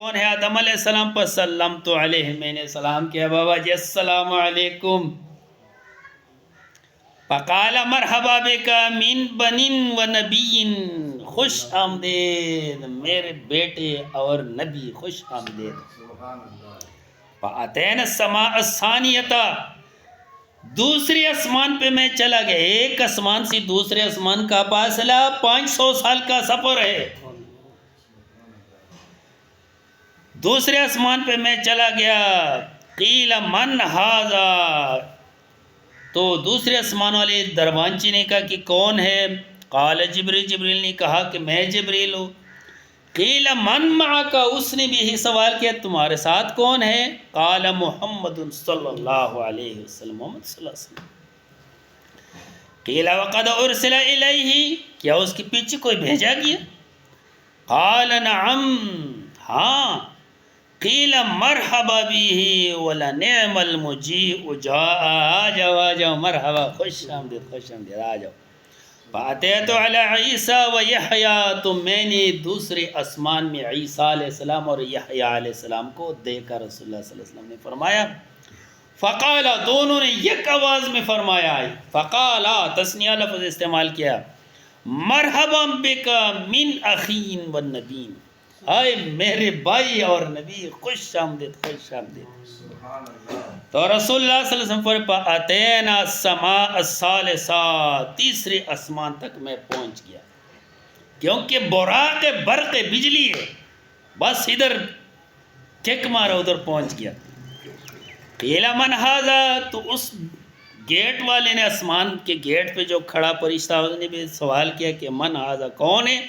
کون ہے؟ آدم علیہ السلام پر سلام تو علیہ، میں نے سلام کیا بابا جی السلام علیکم. فقال مرحبا بکا من بنین و نبی، خوش آمدید میرے بیٹے اور نبی، خوش آمدید. فاتین السماء الثانیہ، دوسری آسمان پہ میں چلا گیا. ایک آسمان سے دوسرے آسمان کا فاصلہ 500 سال کا سفر ہے. دوسرے آسمان پہ میں چلا گیا. قیل من ھذا، تو دوسرے آسمان والے دروانچی نے کہا کہ کون ہے؟ قال جبریل، جبریل نے کہا کہ میں جبریل ہوں. قیل من معک، اس نے بھی یہی سوال کیا تمہارے ساتھ کون ہے؟ قال محمد صلی اللہ علیہ وسلم، محمد صلی اللہ علیہ وسلم. قیل وقد ارسل الیہ، کیا اس کے پیچھے کوئی بھیجا گیا؟ قال نعم، ہاں. قیل مرحبا به ولنعم المجیء جاء، آ جاؤ آ جاؤ، مرحبا، خوش آمدید خوش آمدید، آ جاؤ. فاتیت علی عیسیٰ و یحییٰ، تو میں نے دوسرے آسمان میں عیسیٰ علیہ السلام اور یحییٰ علیہ السلام کو دیکھا. رسول اللہ صلی اللہ علیہ وسلم نے فرمایا، فقالا، دونوں نے یک آواز میں فرمایا، فقالا تثنیہ لفظ استعمال کیا، مرحبا بکا من اخین و نبین، آئے میرے بھائی اور نبی، خوش آمدید خوش آمدید. تو رسول اللہ صلی اللہ علیہ وسلم فرمایا اتینا السماء الثالثہ، تیسرے آسمان تک میں پہنچ گیا، کیونکہ براق برق بجلی ہے، بس ادھر ٹک مارا ادھر پہنچ گیا. قیل من ھذا، تو اس گیٹ والے نے، آسمان کے گیٹ پہ جو کھڑا فرشتہ، اس نے بھی سوال کیا کہ من ھذا، کون ہے؟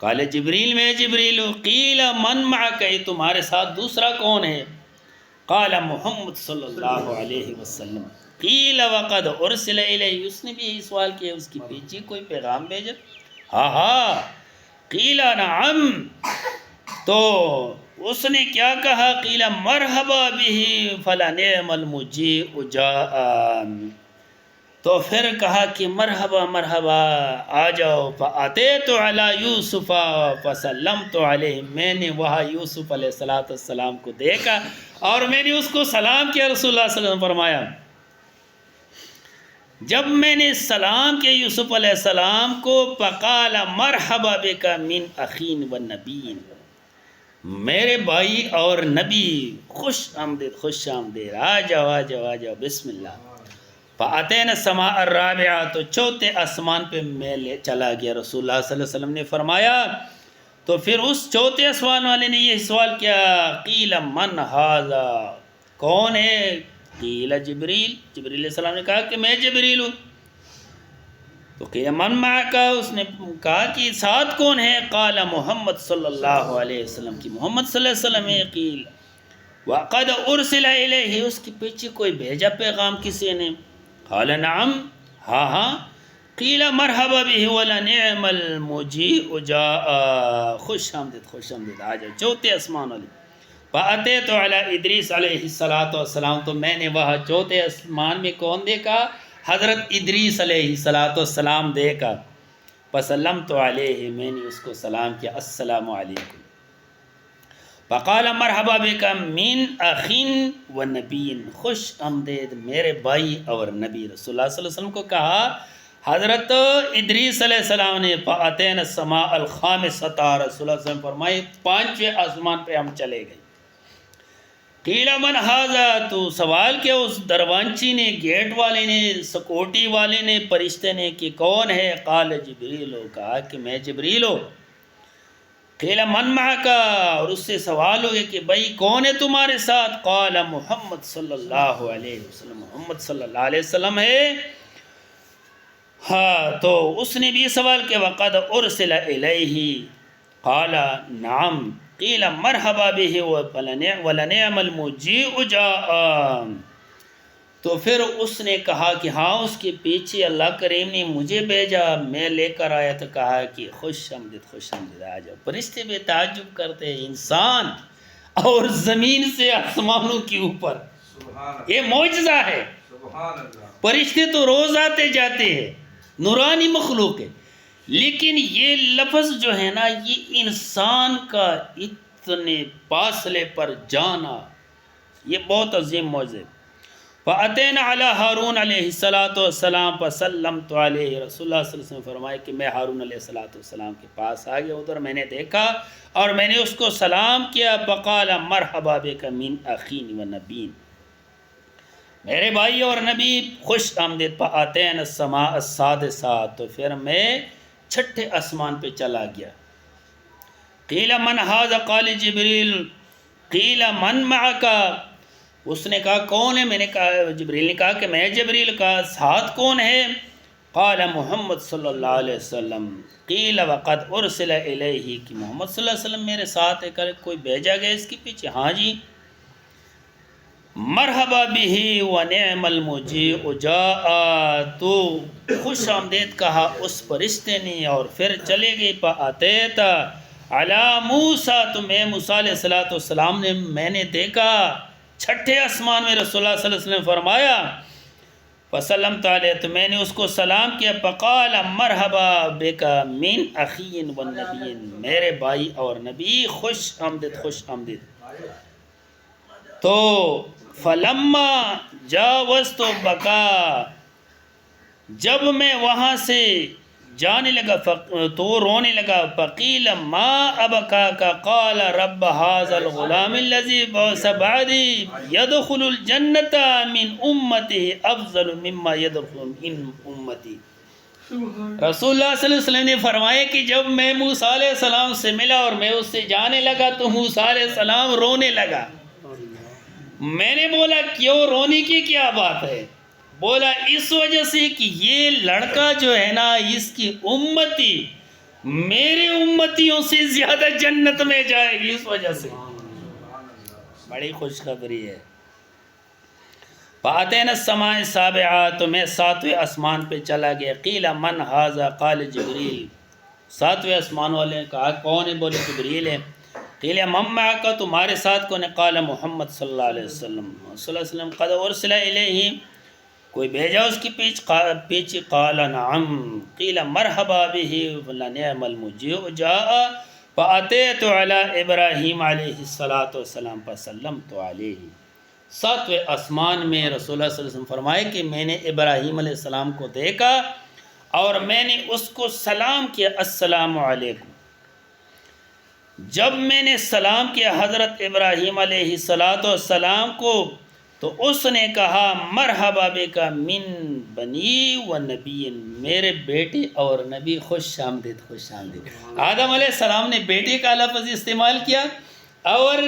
قال جبریل، میں جبریل ہوں. قیل من معک، تمہارے ساتھ دوسرا کون ہے؟ قال محمد صلی اللہ علیہ وسلم. قیل وقد ارسل الیہ، اس نے بھی یہی سوال کیا اس کی پیچھے کوئی پیغام بھیجا؟ ہاں ہاں. قیل نعم، تو اس نے کیا کہا؟ قیل مرحبا به فلنعم المجیء جاء، تو پھر کہا کہ مرحبا مرحبا، آ جاؤ. فاتیت علی یوسف فسلمت علیہ، میں نے وہاں یوسف علیہ السلام کو دیکھا اور میں نے اس کو سلام کیا. رسول اللہ صلی اللہ علیہ وسلم فرمایا، جب میں نے سلام کیا یوسف علیہ السلام کو، فقال مرحبا بک من اخین و نبی، میرے بھائی اور نبی، خوش آمدید خوش آمدید، آ جاؤ آ جاؤ آ جاؤ، بسم اللہ. فاتینا السماء الرابعہ، تو چوتھے آسمان پہ میں چلا گیا. رسول اللہ صلی اللہ علیہ وسلم نے فرمایا، تو پھر اس چوتھے آسمان والے نے یہ سوال کیا، قیل من ھذا، کون ہے؟ قیل جبریل، جبریل علیہ السلام نے کہا کہ میں جبریل ہوں. تو قیل من معک، اس نے کہا کہ ساتھ کون ہے؟ قال محمد صلی اللہ علیہ وسلم، کی محمد صلی اللہ علیہ وسلم ہے. قیل وقد ارسل الیہ، اس کے پیچھے کوئی بھیجا پیغام کسی نے؟ قال نعم، ہاں ہاں. قیل مرحبا به ولنعم المجیء جاء، خوش آمدید خوش آمدید، آ جاؤ. چوتھے آسمان والے. فاتیت علی ادریس علیہ السلام، تو میں نے وہاں چوتھے آسمان میں کون دیکھا؟ حضرت ادریس علیہ السلام دیکھا. فسلمت علیہ، میں نے اس کو سلام کیا، السلام علیکم. فقال مرحبا بک من اخین و نبی، خوش آمدید میرے بھائی اور نبی. رسول اللہ صلی اللہ علیہ وسلم کو کہا حضرت ادریس علیہ السلام نے، فاتینا السماء الخامسۃ، رسول اللہ صلی اللہ علیہ وسلم فرمائے پانچویں آسمان پہ ہم چلے گئے. قیل من ھذا، تو سوال کیا اس دروانچی نے، گیٹ والے نے، سکورٹی والے نے، فرشتے نے کہ کون ہے؟ قال جبریل، کہا کہ میں جبریل ہوں. قیل من معک، اور اس سے سوال ہو گیا کہ بھائی کون ہے تمہارے ساتھ؟ قال محمد صلی اللہ علیہ وسلم، محمد صلی اللہ علیہ وسلم ہے. ہاں، تو اس نے بھی سوال کیا، وقد ارسل الیہ، قال نعم. قیل مرحبا به ولنعم المجیء جاء، تو پھر اس نے کہا کہ ہاں اس کے پیچھے اللہ کریم نے مجھے بھیجا، میں لے کر آیا. تو کہا کہ خوش آمدید خوش آمدید، آ جاؤ. فرشتے بھی تعجب کرتے ہیں، انسان اور زمین سے آسمانوں کے اوپر، یہ معجزہ ہے. فرشتے تو روز آتے جاتے ہیں، نورانی مخلوق ہے، لیکن یہ لفظ جو ہے نا، یہ انسان کا اتنے فاصلے پر جانا، یہ بہت عظیم معجزہ۔ فَأَتَيْنَا عَلَىٰ ہارون علیہ السلام فَسَلَّمْتُ عَلَيْهِ، رسول اللہ صلی اللہ علیہ وسلم فرمائے کہ میں ہارون علیہ السلام کے پاس آ گیا، ادھر میں نے دیکھا اور میں نے اس کو سلام کیا۔ فَقَالَ مَرْحَبًا بِكَ مِنْ أَخِيٍّ وَنَبِيٍّ، میرے بھائی اور نبی خوش آمدید۔ فَأَتَيْنَا السَّمَاءَ السَّادِسَةَ، تو پھر میں چھٹے آسمان پہ چلا گیا۔ قِيلَ مَنْ هَذَا قَالَ جِبْرِيلُ قِيلَ مَنْ مَعَكَ، اس نے کہا کون ہے؟ میں نے کہا، جبریل نے کہا کہ میں جبریل کا، ساتھ کون ہے؟ قال محمد صلی اللہ علیہ وسلم۔ قیل وقد ارسل الیہ، کہ محمد صلی اللہ علیہ وسلم میرے ساتھ ہے، کہ کوئی بھیجا گیا اس کے پیچھے؟ ہاں جی۔ مرحبا بہ ونعم المجیء جاء، تو خوش آمدید کہا اس فرشتے نے، اور پھر چلے گئے۔ فاتیت علی موسیٰ، تو میں موسیٰ علیہ السلام نے میں نے دیکھا چھٹے آسمان میں۔ رسول اللہ صلی اللہ علیہ وسلم فرمایا فسلمت علیہ، تو میں نے اس کو سلام کیا۔ فقال مرحبا بک من اخی و نبی، میرے بھائی اور نبی، خوش آمدید خوش آمدید۔ تو فلما جاوزت بکا، جب میں وہاں سے جانے لگا تو وہ رونے لگا۔ فقیل ما ابکاک، قال رب هذا الغلام الذي بعث بعدي يدخل الجنة من امته افضل مما يدخل من امتی۔ رسول اللہ صلی اللہ علیہ وسلم نے فرمایا کہ جب میں موسیٰ علیہ السلام سے ملا اور میں اس سے جانے لگا تو موسیٰ علیہ السلام رونے لگا۔ میں نے بولا کیوں، رونے کی کیا بات ہے؟ بولا اس وجہ سے کہ یہ لڑکا جو ہے نا، اس کی امتی میرے امتیوں سے زیادہ جنت میں جائے گی، اس وجہ سے۔ بڑی خوشخبری ہے۔ فاتینا السماء السابعہ، تو میں ساتویں آسمان پہ چلا گیا۔ قیل من ھذا، قال جبریل، ساتویں آسمان والے نے کہا کون ہے؟ بولے جبریل ہے۔ قیل من معک، تمہارے ساتھ کون ہے؟ قال محمد صلی اللہ علیہ وسلم، صلی اللہ علیہ وسلم۔ قد ارسل الیہ، کوئی بھیجا اس کی پیچھے؟ قال نعم۔ قیل مرحبا بہ ونعم المجیء جاء، فاتیت علی ابراہیم علیہ السلام فسلمت علیہ۔ ساتویں آسمان میں رسول اللہ صلی اللہ علیہ وسلم فرمائے کہ میں نے ابراہیم علیہ السلام کو دیکھا اور میں نے اس کو سلام کیا، السلام علیکم۔ جب میں نے سلام کیا حضرت ابراہیم علیہ السلام کو، تو اس نے کہا مرحبا بک من بنی و نبی، میرے بیٹے اور نبی، خوش آمدید خوش آمدید۔ آدم علیہ السلام نے بیٹے کا لفظ استعمال کیا اور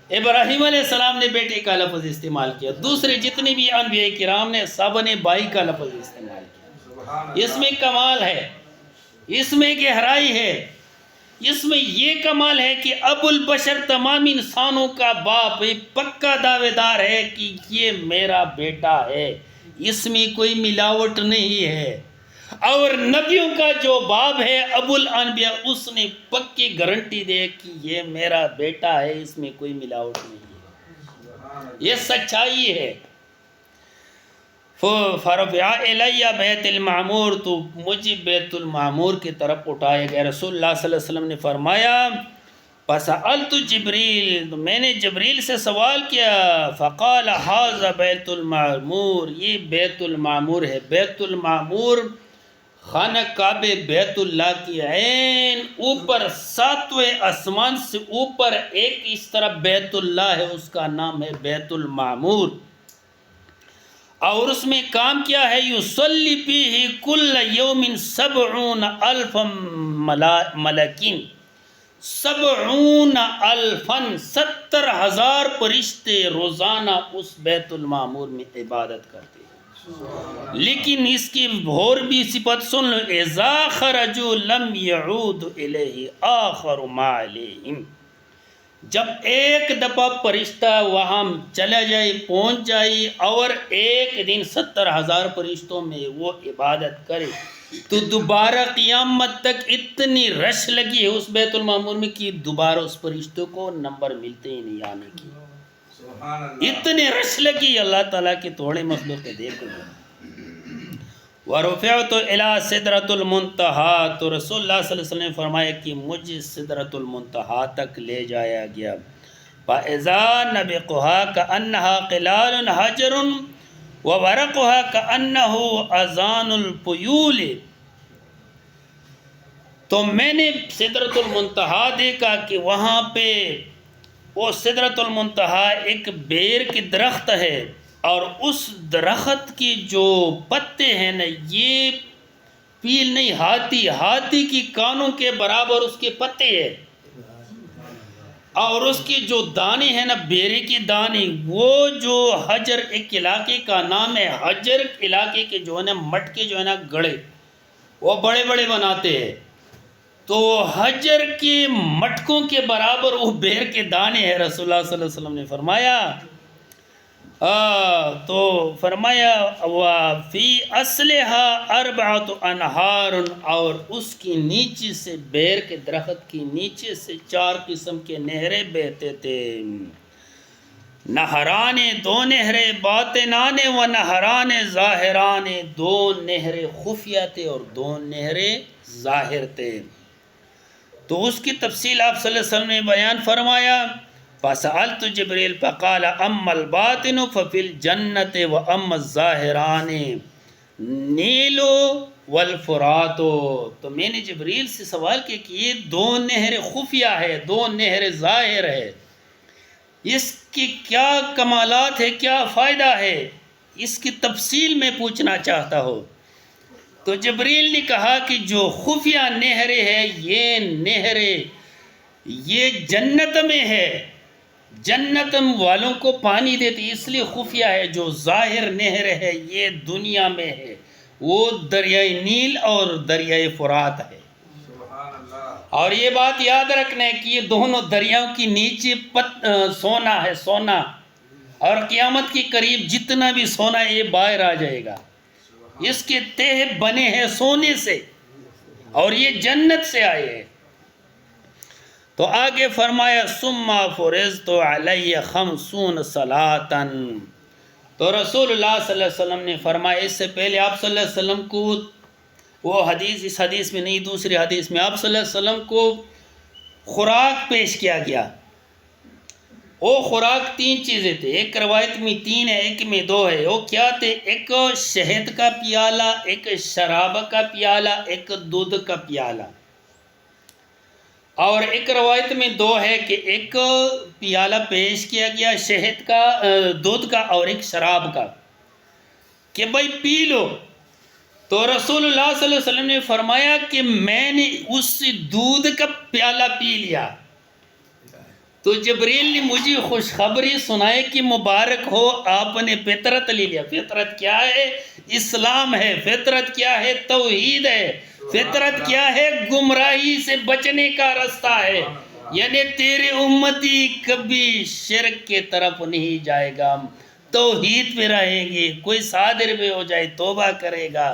ابراہیم علیہ السلام نے بیٹے کا لفظ استعمال کیا۔ دوسرے جتنے بھی انبیاء کرام نے سب نے بھائی کا لفظ استعمال کیا۔ اس میں کمال ہے، اس میں گہرائی ہے، اس میں یہ کمال ہے کہ ابو البشر تمام انسانوں کا باپ پکا دعوے دار ہے کہ یہ میرا بیٹا ہے، اس میں کوئی ملاوٹ نہیں ہے۔ اور نبیوں کا جو باپ ہے ابو الانبیاء، اس نے پکی گارنٹی دے کہ یہ میرا بیٹا ہے، اس میں کوئی ملاوٹ نہیں ہے، یہ سچائی ہے۔ فرفع الیہ بیت المعمور، تو مجھے بیت المعمور کی طرف اٹھایا گیا۔ رسول اللہ صلی اللہ علیہ وسلم نے فرمایا فسألت جبریل، تو میں نے جبریل سے سوال کیا۔ فقال ھذا بیت المعمور، یہ بیت المعمور ہے۔ بیت المعمور خانہ کعبہ بیت اللہ کی عین اوپر، ساتویں آسمان سے اوپر ایک اس طرح بیت اللہ ہے، اس کا نام ہے بیت المعمور۔ اور اس میں کام کیا ہے؟ یصلی فیہ کل یوم 70,000 ملکین، 70,000، 70,000 فرشتے روزانہ اس بیت المعمور میں عبادت کرتے ہیں۔ لیکن اس کی اور بھی صفت سن لو، اذا خرجوا لم يعود الیہ آخر ما علیہم، جب ایک دفعہ فرشتہ وہاں چلا جائے، پہنچ جائے، اور ایک دن 70,000 فرشتوں میں وہ عبادت کرے، تو دوبارہ قیامت تک اتنی رش لگی ہے اس بیت المعمور میں کہ دوبارہ اس فرشتوں کو نمبر ملتے ہی نہیں آنے کی، اتنی رش لگی۔ اللہ تعالیٰ کے توڑے مخلوق کے دیکھو۔ ورفعت الی سدرۃ المنتہا، تو رسول اللہ صلی اللہ علیہ وسلم نے فرمایا کہ مجھے سدرۃ المنتہا تک لے جایا گیا. فَإِذَا نَبِقُهَا كَأَنَّهَا قِلَالٌ حَجَرٌ وَوَرَقُهَا كَأَنَّهُ أَذَانُ الْپُیُولِ. تو میں نے سدرۃ المنتہا دیکھا کہ وہاں پہ وہ سدرۃ المنتہا ایک بیر کی درخت ہے، اور اس درخت کی جو پتے ہیں نا، یہ پیل نہیں، ہاتھی کی کانوں کے برابر اس کے پتے ہیں، اور اس کی جو دانے ہیں نا، بیرے کی دانے، وہ جو حجر، ایک علاقے کا نام ہے حجر، علاقے کے جو ہے نا مٹکے جو ہے نا گڑے وہ بڑے بڑے بناتے ہیں، تو حجر کے مٹکوں کے برابر وہ بیر کے دانے ہیں. رسول اللہ صلی اللہ علیہ وسلم نے فرمایا تو فرمایا وَفِي أَصْلِهَا أَرْبَعَةُ أَنْهَارٌ، اور اس کی نیچے سے، بیر کے درخت کی نیچے سے 4 قسم کے نہریں بہتے تھے. نہران، 2 نہریں باطنان و نہران ظاہران، 2 نہریں خفیہ تھے اور 2 نہریں ظاہر تھے. تو اس کی تفصیل آپ صلی اللہ علیہ وسلم نے بیان فرمایا. فَسَأَلْتُ جِبْرِيلَ فَقَالَ أَمَّا الْبَاطِنُ فَفِي الْجَنَّةِ وَأَمَّا الظَّاهِرَانِ نیل والفرات. تو میں نے جبریل سے سوال کیا کہ یہ 2 نہر خفیہ ہے، 2 نہر ظاہر ہے، اس کی کیا کمالات ہے، کیا فائدہ ہے، اس کی تفصیل میں پوچھنا چاہتا ہوں. تو جبریل نے کہا کہ جو خفیہ نہریں ہیں، یہ نہریں یہ جنت میں ہے، جنت والوں کو پانی دیتی، اس لیے خفیہ ہے. جو ظاہر نہر ہے یہ دنیا میں ہے، وہ دریائے نیل اور دریائے فرات ہے. اور یہ بات یاد رکھنا ہے کہ یہ دونوں دریاؤں کی نیچے سونا ہے، سونا، اور قیامت کے قریب جتنا بھی سونا ہے یہ باہر آ جائے گا. اس کے تہ بنے ہیں سونے سے، اور یہ جنت سے آئے ہیں. تو آگے فرمایا ثم فرضت علی 50 صلاۃ. تو رسول اللہ صلی اللہ علیہ وسلم نے فرمایا، اس سے پہلے آپ صلی اللہ علیہ وسلم کو وہ حدیث، اس حدیث میں نہیں، دوسری حدیث میں آپ صلی اللہ علیہ وسلم کو خوراک پیش کیا گیا. وہ خوراک 3 چیزیں تھے، ایک روایت میں 3 ہے، ایک میں 2 ہے. وہ کیا تھے؟ ایک شہد کا پیالہ، ایک شراب کا پیالہ، ایک دودھ کا پیالہ. اور ایک روایت میں 2 ہے کہ ایک پیالہ پیش کیا گیا شہد کا، دودھ کا، اور ایک شراب کا، کہ بھائی پی لو. تو رسول اللہ صلی اللہ علیہ وسلم نے فرمایا کہ میں نے اس دودھ کا پیالہ پی لیا. تو جبریل نے مجھے خوشخبری سنائی کہ مبارک ہو، آپ نے فطرت لے لیا. فطرت کیا ہے؟ اسلام ہے. فطرت کیا ہے؟ توحید ہے. فطرت کیا ہے؟ گمراہی سے بچنے کا رستہ ہے. یعنی تیرے امتی کبھی شرک کے طرف نہیں جائے گا، توحید پہ رہیں گے. کوئی صادر بھی ہو جائے توبہ کرے گا.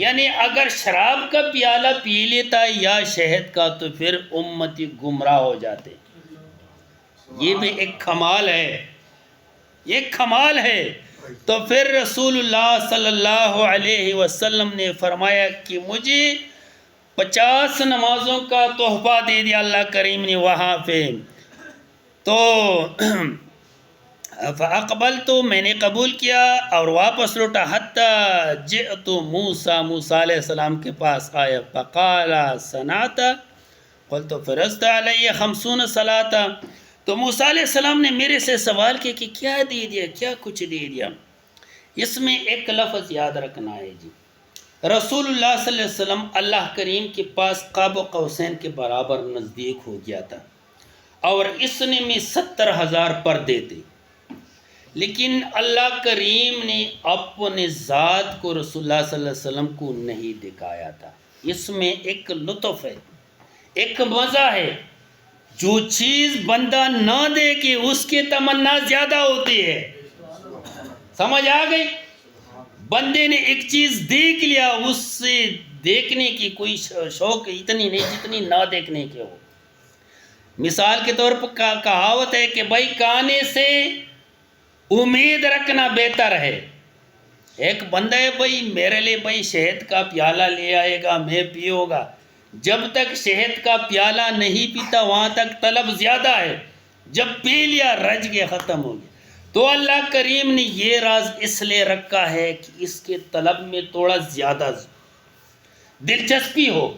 یعنی اگر شراب کا پیالہ پی لیتا یا شہد کا تو پھر امتی گمراہ ہو جاتے. یہ بھی ایک کمال ہے، یہ کمال ہے. تو پھر رسول اللہ صلی اللہ علیہ وسلم نے فرمایا کہ مجھے 50 نمازوں کا تحفہ دے دیا اللہ کریم نے وہاں پہ. تو فاقبلت، میں نے قبول کیا اور واپس لوٹا. حتی جئت موسیٰ، موسیٰ علیہ السلام کے پاس آیا. فقال صنعت قلت فرضت علی 50 صلاۃ. تو موسیٰ علیہ السلام نے میرے سے سوال کیا کہ کیا دے دیا، کیا کچھ دے دیا. اس میں ایک لفظ یاد رکھنا ہے جی. رسول اللہ صلی اللہ علیہ وسلم اللہ کریم کے پاس قاب قوسین کے برابر نزدیک ہو گیا تھا، اور اس نے میں 70,000 پردے تھے. لیکن اللہ کریم نے اپنے ذات کو رسول اللہ صلی اللہ علیہ وسلم کو نہیں دکھایا تھا. اس میں ایک لطف ہے، ایک مزہ ہے. جو چیز بندہ نہ دیکھے اس کی تمنا زیادہ ہوتی ہے. سمجھ آ گئی؟ بندے نے ایک چیز دیکھ لیا، اس سے دیکھنے کی کوئی شوق اتنی نہیں جتنی نہ دیکھنے کی ہو. مثال کے طور پر کہاوت ہے کہ بھائی کانے سے امید رکھنا بہتر ہے. ایک بندہ ہے بھائی میرے لیے بھائی شہد کا پیالہ لے آئے گا، میں پیوں گا، جب تک شہد کا پیالہ نہیں پیتا وہاں تک طلب زیادہ ہے، جب پی لیا رج کے ختم ہو گیا۔ تو اللہ کریم نے یہ راز اس لیے رکھا ہے کہ اس کے طلب میں تھوڑا زیادہ دلچسپی ہو،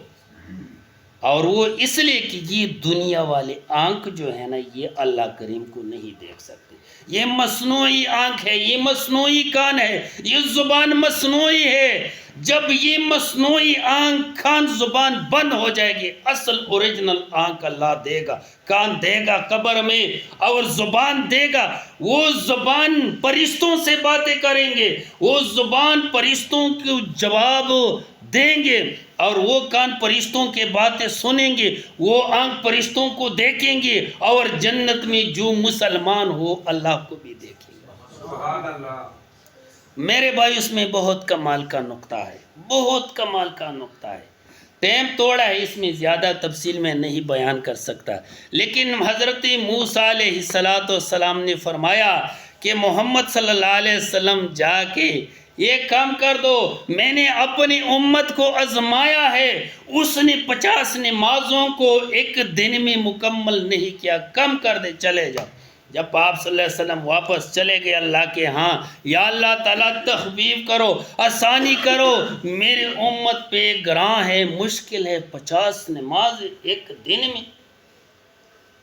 اور وہ اس لیے کہ یہ دنیا والے آنکھ جو ہے نا یہ اللہ کریم کو نہیں دیکھ سکتے، یہ مصنوعی آنکھ ہے، یہ مصنوعی کان ہے، یہ زبان مصنوعی ہے۔ جب یہ مصنوعی آنکھ کان زبان بند ہو جائے گی، اصل اوریجنل آنکھ اللہ دے گا، کان دے گا قبر میں، اور زبان دے گا۔ وہ زبان فرشتوں سے باتیں کریں گے، وہ زبان فرشتوں کو جواب دیں گے، اور وہ کان فرشتوں کے باتیں سنیں گے، وہ آنکھ فرشتوں کو دیکھیں گے، اور جنت میں جو مسلمان ہو اللہ کو بھی دیکھیں گے۔ سبحان اللہ۔ میرے بھائی اس میں بہت کمال کا نقطہ ہے، بہت کمال کا نقطہ ہے۔ ٹائم توڑا ہے، اس میں زیادہ تفصیل میں نہیں بیان کر سکتا، لیکن حضرت موسیٰ علیہ السلام نے فرمایا کہ محمد صلی اللہ علیہ وسلم جا کے یہ کام کر دو، میں نے اپنی امت کو آزمایا ہے، اس نے 50 نمازوں کو ایک دن میں مکمل نہیں کیا، کم کر دے، چلے جاؤ۔ جب آپ صلی اللہ علیہ وسلم واپس چلے گئے اللہ کے ہاں، یا اللہ تعالیٰ تخفیف کرو، آسانی کرو، میری امت پہ گراں ہے، مشکل ہے، 50 نماز ایک دن میں۔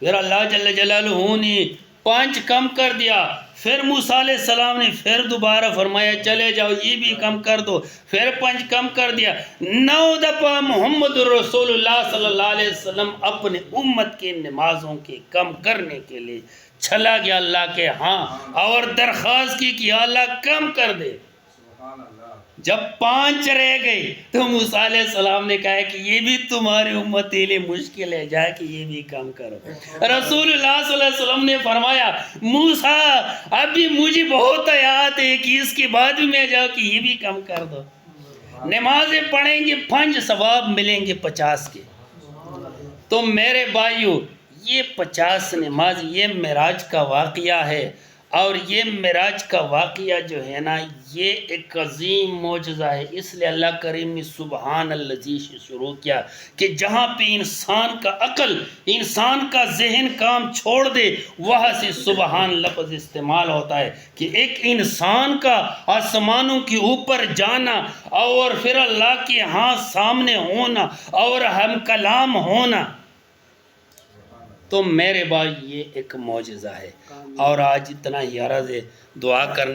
پھر اللہ جل جلالہ نے 5 کم کر دیا، پھر موسیٰ علیہ السلام نے پھر دوبارہ فرمایا چلے جاؤ یہ بھی کم کر دو، پھر 5 کم کر دیا، 9 دفعہ محمد رسول اللہ صلی اللہ علیہ وسلم اپنے امت کی نمازوں کے کم کرنے کے لیے چلا گیا اللہ کے ہاں، اور درخواست کی کہ اللہ کم کر دے۔ سبحان اللہ۔ جب 5 رہ گئی تو موسیٰ علیہ السلام نے کہا کہ یہ بھی تمہاری امت کے لیے مشکل ہے، جا کہ یہ بھی کم کرو۔ رسول اللہ صلی اللہ علیہ وسلم نے فرمایا موسیٰ ابھی مجھے بہت یاد ہے کہ اس کے بعد بھی میں جاؤ کہ یہ بھی کم کر دو۔ نمازیں پڑھیں گے 5 ثواب ملیں گے 50 کے۔ تو میرے بھائیو یہ 50 نماز یہ معراج کا واقعہ ہے، اور یہ معراج کا واقعہ جو ہے نا یہ ایک عظیم معجزہ ہے، اس لیے اللہ کریم نے سبحان الذی سے شروع کیا کہ جہاں پہ انسان کا عقل، انسان کا ذہن کام چھوڑ دے وہاں سے سبحان لفظ استعمال ہوتا ہے کہ ایک انسان کا آسمانوں کے اوپر جانا، اور پھر اللہ کے ہاں سامنے ہونا، اور ہم کلام ہونا۔ تو میرے بھائی یہ ایک معجزہ ہے، اور آج اتنا ہی عرض ہے، دعا کرنا